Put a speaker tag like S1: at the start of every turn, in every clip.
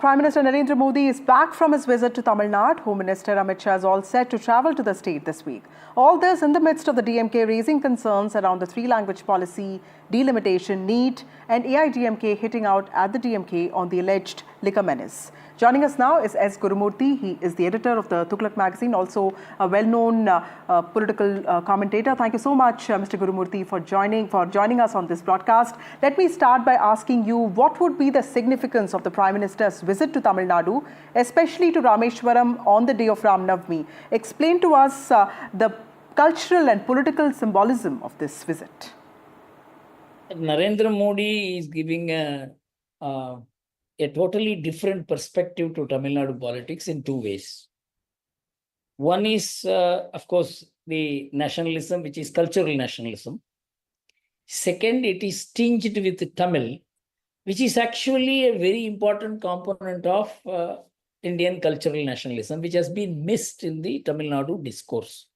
S1: Prime Minister Narendra Modi is back from his visit to Tamil Nadu. Home Minister Amit Shah is all set to travel to the state this week. All this in the midst of the DMK raising concerns around the three-language policy, delimitation, NEET, and AIDMK hitting out at the DMK on the alleged liquor menace. Joining us now is S. Gurumuthy. He is the editor of the Thuglaq magazine, also a well-known political commentator. Thank you so much, Mr. Gurumuthy, for joining us on this broadcast. Let me start by asking you, what would be the significance of the Prime Minister's visit to Tamil Nadu, especially to Rameshwaram on the day of Ram Navami? Explain to us the cultural and political symbolism of this visit.
S2: Narendra Modi is giving a totally different perspective to Tamil Nadu politics in two ways. One is, of course, the nationalism, which is cultural nationalism. Second, it is tinged with Tamil, which is actually a very important component of Indian cultural nationalism, which has been missed in the Tamil Nadu discourse.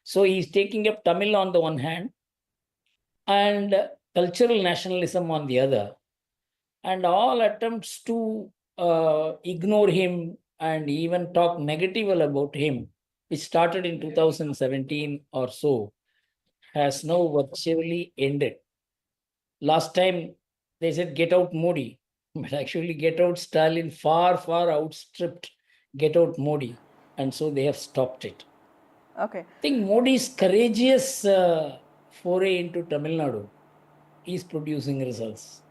S2: So he is taking up Tamil on the one hand and cultural nationalism on the other. And all attempts to ignore him and even talk negative about him, which started in 2017 or so, has now virtually ended. Last time they said, get out Modi, but actually get out Stalin far outstripped get out Modi. And so they have stopped it.
S1: Okay.
S2: I think Modi's courageous foray into Tamil Nadu is producing results.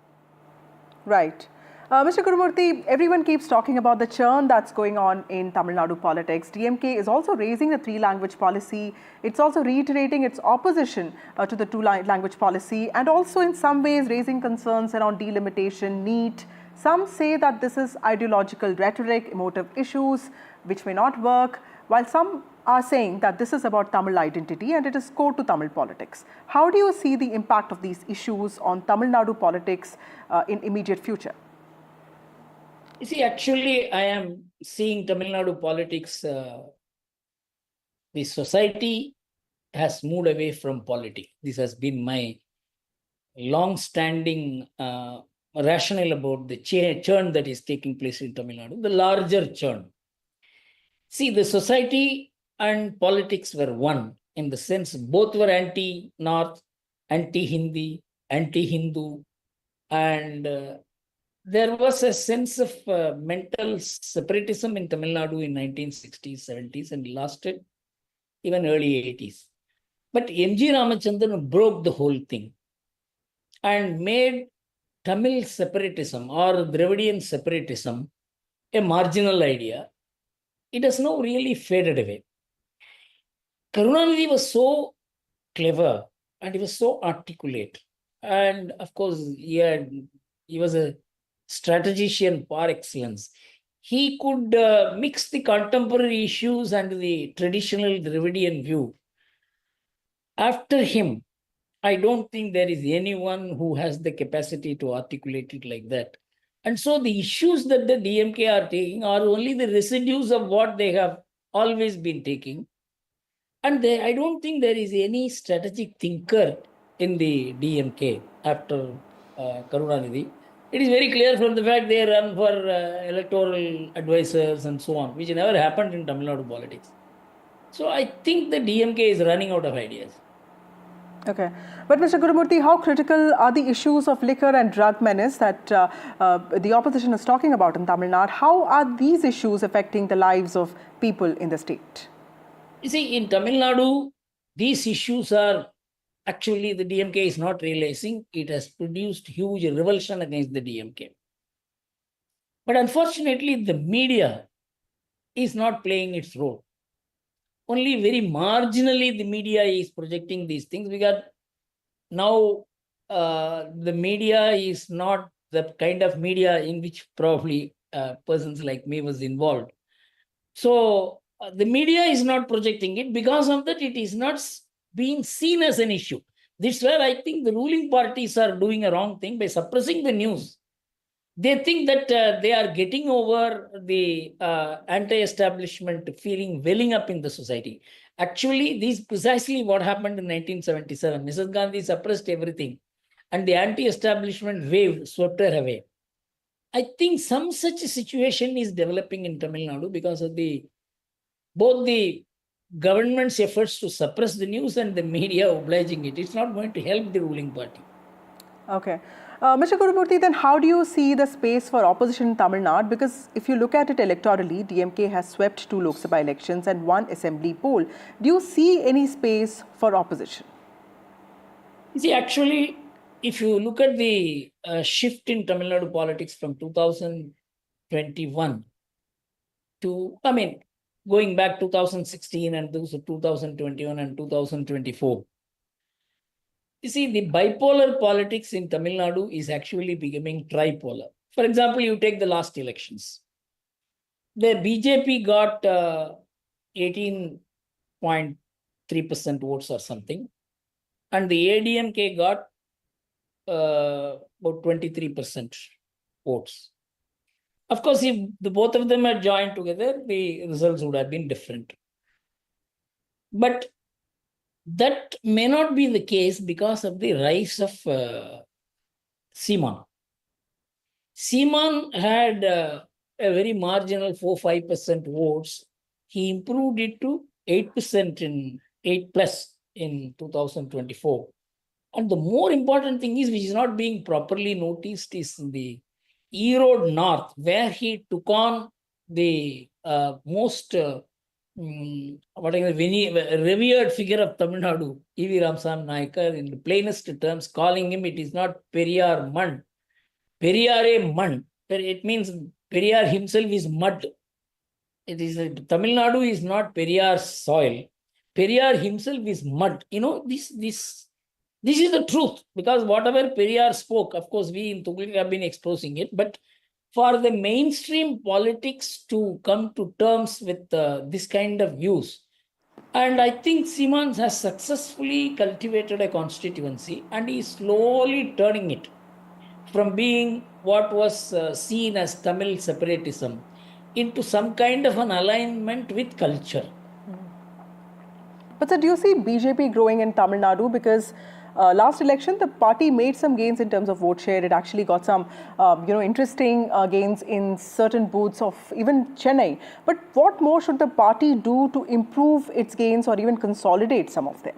S1: Right. Mr. Gurumuthy, everyone keeps talking about the churn that's going on in Tamil Nadu politics. DMK is also raising the three-language policy. It's also reiterating its opposition to the two-language policy and also in some ways raising concerns around delimitation, NEET. Some say that this is ideological rhetoric, emotive issues which may not work, while some are saying that this is about Tamil identity and it is core to Tamil politics. How do you see the impact of these issues on Tamil Nadu politics in immediate future?
S2: You see, actually, I am seeing Tamil Nadu politics, the society has moved away from politics. This has been my long-standing rationale about the churn that is taking place in Tamil Nadu, the larger churn. See, the society and politics were one in the sense both were anti-North, anti-Hindi, anti-Hindu, and there was a sense of mental separatism in Tamil Nadu in 1960s, 70s, and lasted even early 80s. But M.G. Ramachandran broke the whole thing and made Tamil separatism or Dravidian separatism a marginal idea. It has now really faded away. Karunanidhi was so clever and he was so articulate. And of course, he was a strategician par excellence. He could mix the contemporary issues and the traditional Dravidian view. After him, I don't think there is anyone who has the capacity to articulate it like that. And so the issues that the DMK are taking are only the residues of what they have always been taking. And I don't think there is any strategic thinker in the DMK after Karunanidhi. It is very clear from the fact they run for electoral advisors and so on, which never happened in Tamil Nadu politics. So I think the DMK is running out of ideas.
S1: Okay. But Mr. Gurumuthy, how critical are the issues of liquor and drug menace that the opposition is talking about in Tamil Nadu? How are these issues affecting the lives of people in the state?
S2: You see, in Tamil Nadu, these issues are actually the DMK is not realizing. It has produced huge revulsion against the DMK. But unfortunately, the media is not playing its role. Only very marginally the media is projecting these things because now the media is not the kind of media in which probably persons like me was involved. So the media is not projecting it. Because of that, it is not being seen as an issue. This is where I think the ruling parties are doing a wrong thing by suppressing the news. They think that they are getting over the anti-establishment feeling welling up in the society. Actually, this is precisely what happened in 1977. Mrs. Gandhi suppressed everything and the anti-establishment wave swept her away. I think some such situation is developing in Tamil Nadu because of both the government's efforts to suppress the news and the media obliging it. It's not going to help the ruling party.
S1: Okay. Mr. Gurumuthy, then how do you see the space for opposition in Tamil Nadu? Because if you look at it electorally, DMK has swept 2 Lok Sabha elections and 1 assembly poll. Do you see any space for opposition?
S2: See, actually, if you look at the shift in Tamil Nadu politics from 2021 to, going back 2016 and 2021 and 2024, you see, the bipolar politics in Tamil Nadu is actually becoming tripolar. For example, you take the last elections. The BJP got 18.3% votes or something, and the ADMK got about 23% votes. Of course, if the both of them had joined together, the results would have been different. But that may not be the case because of the rise of Seaman. Seaman had a very marginal 4-5% votes. He improved it to 8% in 8 plus in 2024. And the more important thing is, which is not being properly noticed, is in the Erode North, where he took on the most revered figure of Tamil Nadu, E.V. Ramsam Naikar, in the plainest terms, calling him, it is not Periyar Mann. Periyare Mann. It means Periyar himself is mud. It is Tamil Nadu is not Periyar's soil. Periyar himself is mud. This is the truth, because whatever Periyar spoke, of course, we in Thuglaq have been exposing it, but for the mainstream politics to come to terms with this kind of views, and I think Simons has successfully cultivated a constituency and is slowly turning it from being what was seen as Tamil separatism into some kind of an alignment with culture.
S1: But sir, do you see BJP growing in Tamil Nadu? Because last election, the party made some gains in terms of vote share. It actually got some, interesting gains in certain booths of even Chennai. But what more should the party do to improve its gains or even consolidate some of them?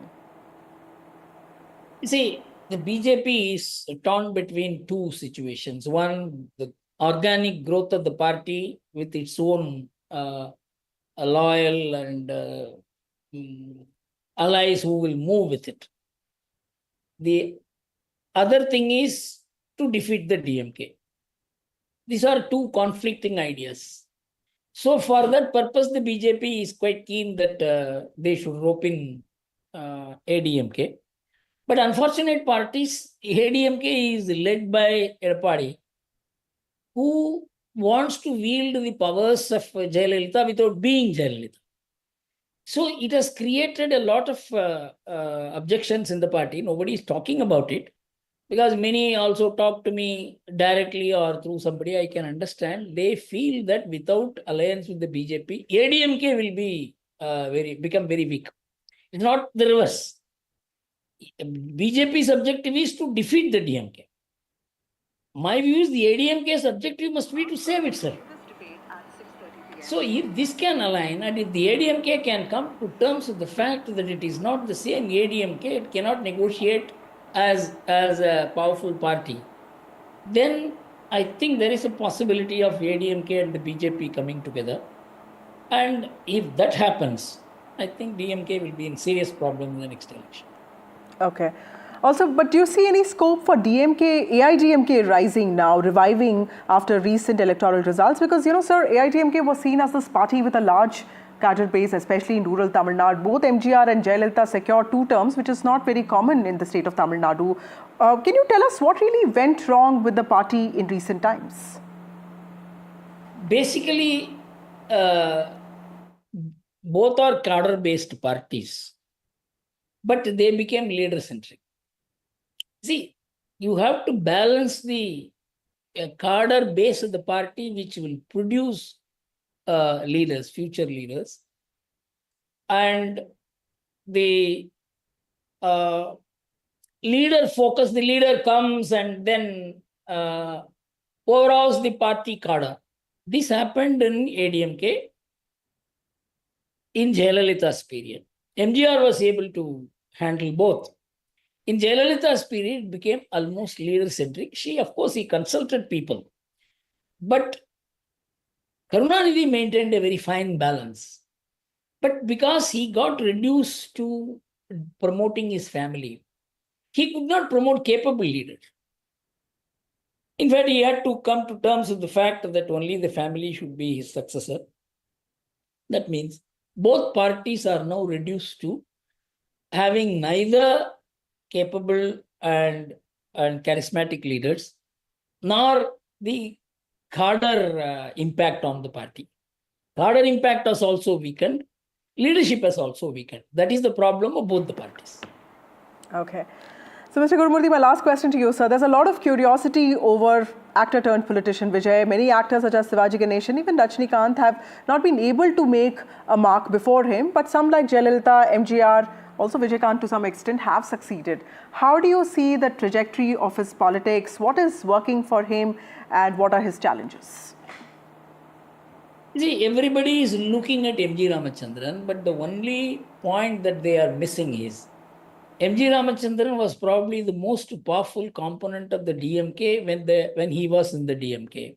S2: You see, the BJP is torn between two situations. One, the organic growth of the party with its own loyal and allies who will move with it. The other thing is to defeat the DMK. These are two conflicting ideas. So for that purpose, the BJP is quite keen that they should rope in ADMK. But unfortunate parties, ADMK is led by Edapadi, who wants to wield the powers of Jayalalitha without being Jayalalitha. So it has created a lot of objections in the party. Nobody is talking about it, because many also talk to me directly or through somebody I can understand. They feel that without alliance with the BJP, ADMK will be become very weak. It's not the reverse. BJP's objective is to defeat the DMK. My view is the ADMK's objective must be to save itself. So if this can align, and if the ADMK can come to terms with the fact that it is not the same ADMK, it cannot negotiate as a powerful party, then I think there is a possibility of ADMK and the BJP coming together. And if that happens, I think DMK will be in serious problem in the next election.
S1: Okay. Also, but do you see any scope for DMK, AIDMK rising now, reviving after recent electoral results? Because, sir, AIDMK was seen as this party with a large cadre base, especially in rural Tamil Nadu. Both MGR and Jayalalitha secured 2 terms, which is not very common in the state of Tamil Nadu. Can you tell us what really went wrong with the party in recent times?
S2: Basically, both are cadre-based parties, but they became leader-centric. See, you have to balance the cadre base of the party, which will produce leaders, future leaders, and the leader focus. The leader comes and then overalls the party cadre. This happened in ADMK in Jayalalitha's period. MGR was able to handle both. In Jayalalitha's period, it became almost leader-centric. Of course, he consulted people. But Karunanidhi maintained a very fine balance. But because he got reduced to promoting his family, he could not promote capable leaders. In fact, he had to come to terms with the fact that only the family should be his successor. That means both parties are now reduced to having neither capable and charismatic leaders, nor the cadre impact on the party. Cadre impact has also weakened. Leadership has also weakened. That is the problem of both the parties.
S1: Okay. So, Mr. Gurumuthy, my last question to you, sir. There's a lot of curiosity over actor turned politician Vijay. Many actors such as Sivaji Ganesan, even Rajinikanth have not been able to make a mark before him, but some like Jayalalitha, MGR, also Vijaykanth to some extent have succeeded. How do you see the trajectory of his politics? What is working for him and what are his challenges?
S2: See, everybody is looking at MG Ramachandran, but the only point that they are missing is MG Ramachandran was probably the most powerful component of the DMK when he was in the DMK.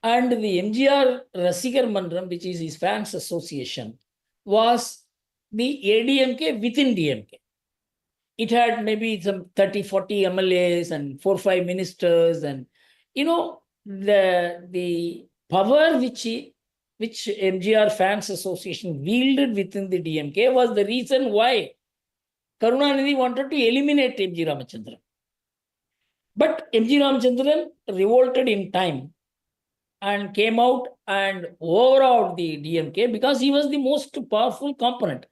S2: And the MGR Rasigar Mandram, which is his fans association, was the ADMK within DMK. It had maybe some 30, 40 MLAs and 4, 5 ministers. And, the power which MGR fans association wielded within the DMK was the reason why Karunanidhi wanted to eliminate MG Ramachandran. But MG Ramachandran revolted in time and came out and overawed the DMK because he was the most powerful component.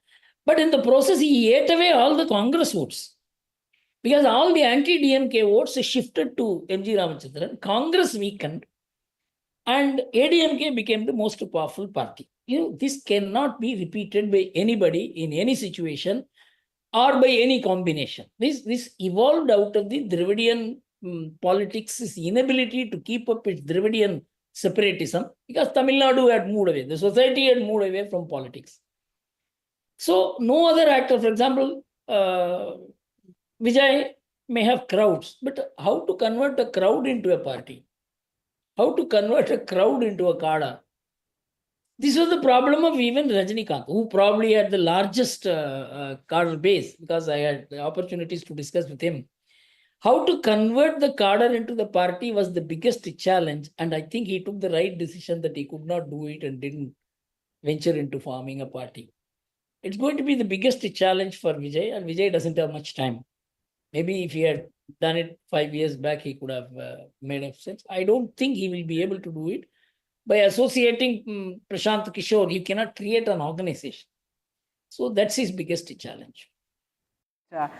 S2: But in the process, he ate away all the Congress votes. Because all the anti-DMK votes shifted to MG Ramachandran, Congress weakened, and ADMK became the most powerful party. This cannot be repeated by anybody in any situation or by any combination. This evolved out of the Dravidian politics' inability to keep up its Dravidian separatism because Tamil Nadu had moved away. The society had moved away from politics. So no other actor, for example, Vijay may have crowds, but how to convert a crowd into a party? How to convert a crowd into a cadre? This was the problem of even Rajinikanth, who probably had the largest cadre base because I had the opportunities to discuss with him. How to convert the cadre into the party was the biggest challenge. And I think he took the right decision that he could not do it and didn't venture into forming a party. It's going to be the biggest challenge for Vijay, and Vijay doesn't have much time. Maybe if he had done it 5 years back, he could have made up sense. I don't think he will be able to do it. By associating Prashant Kishore, you cannot create an organization. So that's his biggest challenge.
S1: Yeah.